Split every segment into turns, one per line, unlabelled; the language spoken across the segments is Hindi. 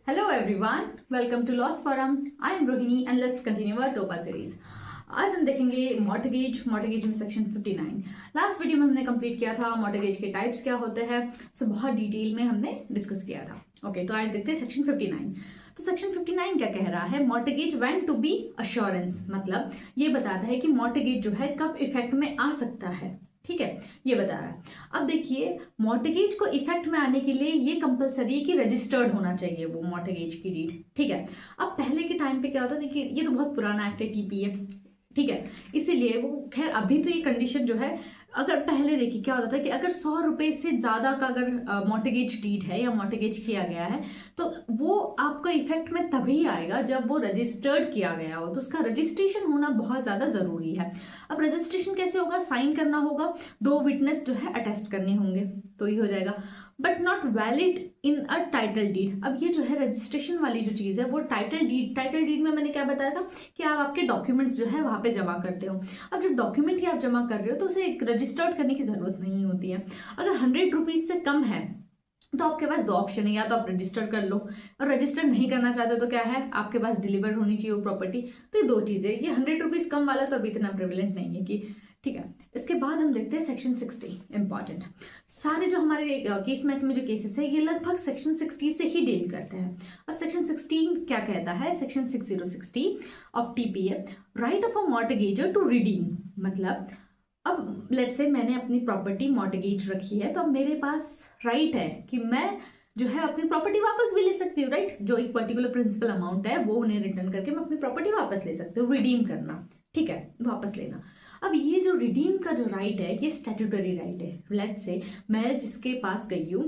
Hello everyone, welcome to Lost Forum. I am Rohini and let's continue our TOPA series. आज हम देखेंगे मॉर्टगेज में सेक्शन 59। लास्ट वीडियो में हमने कंप्लीट किया था मॉर्टगेज के टाइप्स क्या होते हैं, सो बहुत डिटेल में हमने डिस्कस किया था। ओके, तो आज देखते हैं सेक्शन 59। तो सेक्शन 59 क्या कह रहा है? Mortgage when to be assurance, मतलब ये बताता है कि मॉर्टगेज जो है कब इफेक्ट में आ सकता है। ठीक है, ये बता रहा है। अब देखिए, मॉर्टगेज को इफेक्ट में आने के लिए ये कंपलसरी है कि रजिस्टर्ड होना चाहिए वो मॉर्टगेज की डीड। ठीक है, अब पहले के टाइम पे क्या होता था, देखिए ये तो बहुत पुराना एक्ट है, टीपी है, ठीक है, इसीलिए वो खैर अभी तो ये कंडीशन जो है, अगर पहले देखिए क्या होता था कि अगर 100 रुपए से ज्यादा का अगर मॉर्टगेज डीड है या मॉर्टगेज किया गया है तो वो आपका इफेक्ट में तभी आएगा जब वो रजिस्टर्ड किया गया हो, तो उसका रजिस्ट्रेशन होना बहुत ज्यादा जरूरी है। अब रजिस्ट्रेशन कैसे होगा? साइन करना होगा, 2 विटनेस जो है अटेस्ट करने होंगे, तो ये हो जाएगा। But not valid in a title deed. अब ये जो है रजिस्ट्रेशन वाली जो चीज है वो टाइटल डीड में मैंने क्या बताया था कि आप आपके डॉक्यूमेंट्स जो है वहां पे जमा करते हो। अब जब डॉक्यूमेंट ही आप जमा कर रहे हो तो उसे रजिस्टर्ड करने की जरूरत नहीं होती है। अगर 100 रुपीज से कम है तो आपके पास 2 ऑप्शन है, या तो आप रजिस्टर कर लो, और रजिस्टर नहीं करना चाहते तो क्या है, आपके पास डिलीवर होनी चाहिए वो प्रॉपर्टी। तो ये 2 चीजें, ये 100 रुपीज कम वाला तो अभी इतना प्रिविलेंट नहीं है कि ठीक है। इसके बाद हम देखते हैं सेक्शन 60, इंपॉर्टेंट। सारे जो हमारे केस मैथ में जो केसेस है ये लगभग सेक्शन 60 से ही डील करते हैं। अब सेक्शन 16 क्या कहता है? Section 6060 of TPA, right of a mortgagor to redeem. मतलब अब लेट्स से मैंने अपनी प्रॉपर्टी मॉर्टगेज रखी है, तो अब मेरे पास राइट है कि मैं जो है अपनी प्रॉपर्टी वापस भी ले सकती हूँ, राइट? जो एक पर्टिकुलर प्रिंसिपल अमाउंट है वो उन्हें रिटर्न करके मैं अपनी प्रॉपर्टी वापस ले सकती हूँ, रिडीम करना, ठीक है, वापस लेना। अब ये जो रिडीम का जो राइट है ये स्टैट्यूटरी राइट है। लेट्स से मैं जिसके पास गई हूँ,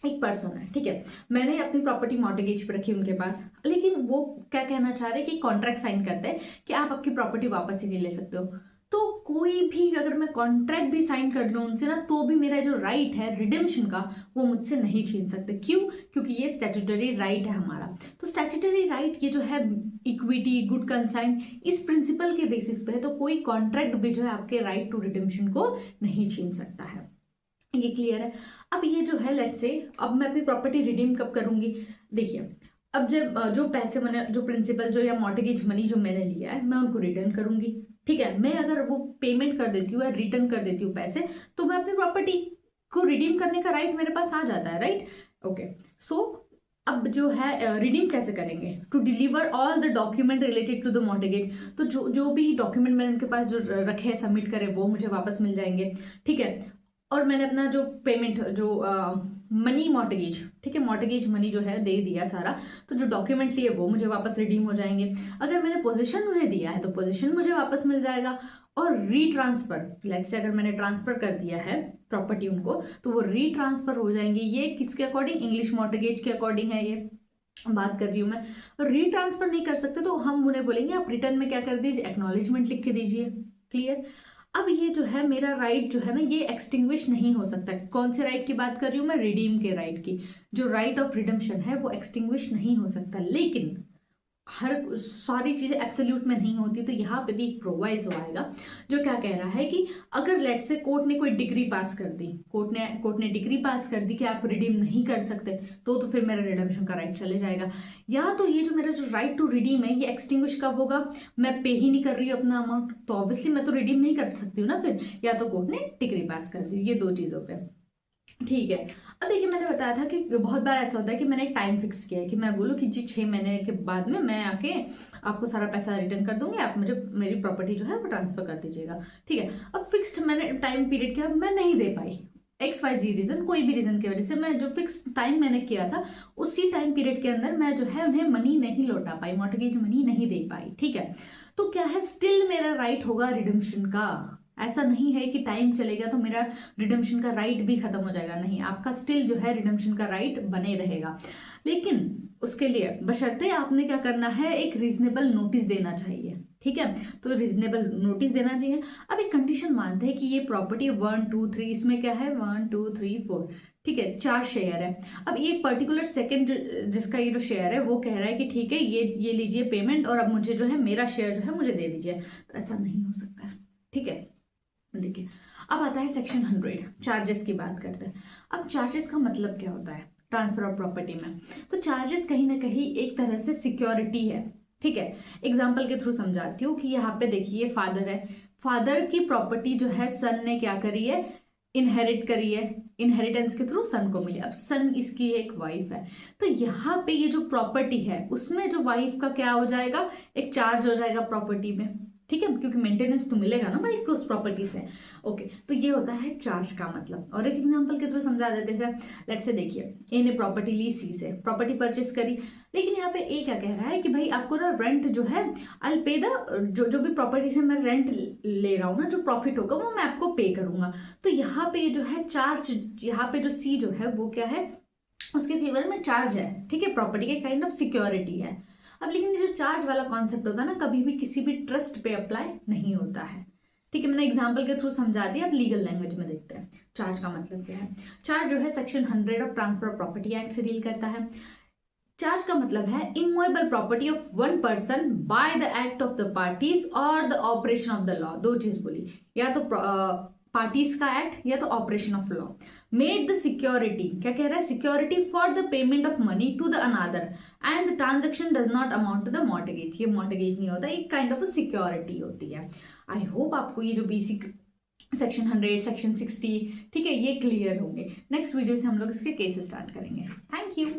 एक पर्सन है, ठीक है, मैंने अपनी प्रॉपर्टी मॉर्टगेज पे रखी उनके पास, लेकिन वो क्या कहना चाह रहे हैं कि कॉन्ट्रैक्ट साइन करते हैं कि आप आपकी प्रॉपर्टी वापस ही नहीं ले सकते हो। तो कोई भी अगर मैं कॉन्ट्रैक्ट भी साइन कर लूं उनसे ना, तो भी मेरा जो राइट है रिडेम्पशन का वो मुझसे नहीं छीन सकते। क्यों? क्योंकि ये स्टैट्यूटरी राइट है हमारा। तो स्टैट्यूटरी राइट ये जो है इक्विटी, गुड कंसाइन, इस प्रिंसिपल के बेसिस पे है, तो कोई कॉन्ट्रैक्ट भी जो है आपके राइट टू रिडेम्पशन को नहीं छीन सकता है। ये क्लियर है? अब ये जो है लेट्स से, अब मैं अपनी प्रॉपर्टी रिडीम कब करूंगी? देखिए, अब जब जो पैसे मैंने, जो प्रिंसिपल जो या मॉर्टगेज मनी जो मैंने लिया है, मैं उनको रिटर्न करूंगी। ठीक है, मैं अगर वो पेमेंट कर देती हूँ या रिटर्न कर देती हूँ पैसे, तो मैं अपनी प्रॉपर्टी को रिडीम करने का राइट मेरे पास आ जाता है, राइट? ओके, सो अब जो है रिडीम कैसे करेंगे? To deliver all the document related to the mortgage. तो जो जो भी डॉक्यूमेंट मैंने उनके पास जो रखे हैं, सबमिट करे, वो मुझे वापस मिल जाएंगे, ठीक है। और मैंने अपना जो पेमेंट, जो मनी मॉर्टगेज, ठीक है, मॉर्टगेज मनी जो है दे दिया सारा, तो जो डॉक्यूमेंट लिए वो मुझे वापस रिडीम हो जाएंगे। अगर मैंने पोजीशन उन्हें दिया है तो पोजीशन मुझे वापस मिल जाएगा। और रीट्रांसफर, लेट्स से अगर मैंने ट्रांसफर कर दिया है प्रॉपर्टी उनको, तो वो रीट्रांसफर हो जाएंगे। ये किसके अकॉर्डिंग? इंग्लिश मॉर्टगेज के अकॉर्डिंग है, ये बात कर रही हूं मैं। रीट्रांसफर नहीं कर सकते तो हम उन्हें बोलेंगे आप रिटर्न में क्या कर दीजिए, एक्नॉलेजमेंट लिख के दीजिए। क्लियर? अब ये जो है मेरा राइट जो है ना, ये एक्सटिंग्विश नहीं हो सकता। कौन से राइट की बात कर रही हूं मैं? रिडीम के राइट की। जो राइट ऑफ रिडम्पशन है वो एक्सटिंग्विश नहीं हो सकता। लेकिन हर सारी चीजें एब्सोल्यूट में नहीं होती, तो यहाँ पे भी एक प्रोवाइजो आएगा जो क्या कह रहा है कि अगर लेट से कोर्ट ने कोई डिग्री पास कर दी, कोर्ट ने डिग्री पास कर दी कि आप रिडीम नहीं कर सकते, तो फिर मेरा रिडम्पशन का राइट चले जाएगा। या तो ये जो मेरा जो राइट टू रिडीम है ये एक्सटिंग्विश कब होगा? मैं पे ही नहीं कर रही हूँ अपना अमाउंट, तो ऑब्वियसली मैं तो रिडीम नहीं कर सकती हूँ ना फिर, या तो कोर्ट ने डिग्री पास कर दी। ये 2 चीजों पे, ठीक है। अब देखिए, मैंने बताया था कि बहुत बार ऐसा होता है कि मैंने एक टाइम फिक्स किया है कि मैं बोलूँ कि जी 6 महीने के बाद में मैं आके आपको सारा पैसा रिटर्न कर दूंगी, आप मुझे मेरी प्रॉपर्टी जो है वो ट्रांसफर कर दीजिएगा, ठीक है। अब फिक्स्ड मैंने टाइम पीरियड किया, मैं नहीं दे पाई, XYZ रीजन, कोई भी रीजन की वजह से मैं जो फिक्स टाइम मैंने किया था उसी टाइम पीरियड के अंदर मैं जो है उन्हें मनी नहीं लौटा पाई, मॉर्टगेज मनी नहीं दे पाई, ठीक है। तो क्या है, स्टिल मेरा राइट होगा रिडम्पशन का। ऐसा नहीं है कि टाइम चलेगा तो मेरा रिडम्पशन का राइट भी खत्म हो जाएगा, नहीं, आपका स्टिल जो है रिडम्पशन का राइट बने रहेगा। लेकिन उसके लिए बशर्ते आपने क्या करना है, एक रीजनेबल नोटिस देना चाहिए, ठीक है। तो रीजनेबल नोटिस देना चाहिए। अब एक कंडीशन मानते हैं कि ये प्रॉपर्टी 1 2 3, इसमें क्या है 1 2 3 4, ठीक है, 4 शेयर है। अब एक पर्टिकुलर सेकंड जिसका ये जो शेयर है वो कह रहा है कि ठीक है ये लीजिए पेमेंट, और अब मुझे जो है मेरा शेयर जो है मुझे दे दीजिए, तो ऐसा नहीं हो सकता है, ठीक है। देखिए, अब आता है सेक्शन 100, चार्जेस की बात करते हैं। अब चार्जेस का मतलब क्या होता है? ट्रांसफर ऑफ प्रॉपर्टी में। तो चार्जेस कहीं ना कहीं एक तरह से सिक्योरिटी है, ठीक है। एग्जाम्पल के थ्रू समझाती हूँ कि यहाँ पे देखिए फादर है, फादर की प्रॉपर्टी जो है सन ने क्या करी है, इनहेरिट करी है, इनहेरिटेंस के थ्रू सन को मिली। अब सन इसकी एक वाइफ है, तो यहाँ पे ये जो प्रॉपर्टी है उसमें जो वाइफ का क्या हो जाएगा, एक चार्ज हो जाएगा प्रॉपर्टी में, ठीक है, क्योंकि मेंटेनेंस तो मिलेगा ना भाई को उस प्रॉपर्टी से। ओके, तो ये होता है चार्ज का मतलब। और एक एग्जांपल के थ्रू समझा देते हैं। लेट्स से देखिए ए ने प्रॉपर्टी ली सी से, प्रॉपर्टी परचेस करी, लेकिन यहाँ पे ए क्या कह रहा है कि भाई आपको ना रेंट जो है आई पे द जो भी प्रॉपर्टी से मैं रेंट ले रहा हूँ ना, जो प्रॉफिट होगा वो मैं आपको पे करूंगा। तो यहाँ पे जो है चार्ज, यहाँ पे जो सी जो है वो क्या है, उसके फेवर में चार्ज है, ठीक है, प्रॉपर्टी के काइंड ऑफ सिक्योरिटी है। अब लेकिन जो चार्ज वाला कॉन्सेप्ट होता है ना, कभी भी किसी भी ट्रस्ट पे अप्लाई नहीं होता है, ठीक है। मैंने एग्जांपल के थ्रू समझा दिया, अब लीगल लैंग्वेज में देखते हैं चार्ज का मतलब क्या है। चार्ज जो है section 100 of transfer of property act से डील करता है। चार्ज का मतलब है immovable property of one person by the act of the parties और the operation of the law. दो चीज बोली, या तो पार्टीज का एक्ट या तो operation of law. Made the security, क्या कह रहा है, security for the payment of money to the another and the transaction does not amount to the mortgage. ये मॉर्टगेज नहीं होता, एक काइंड ऑफ सिक्योरिटी होती है। आई होप आपको ये जो बेसिक सेक्शन 100, सेक्शन 60, ठीक है, ये क्लियर होंगे। नेक्स्ट वीडियो से हम लोग इसके केसेस स्टार्ट करेंगे। Thank you.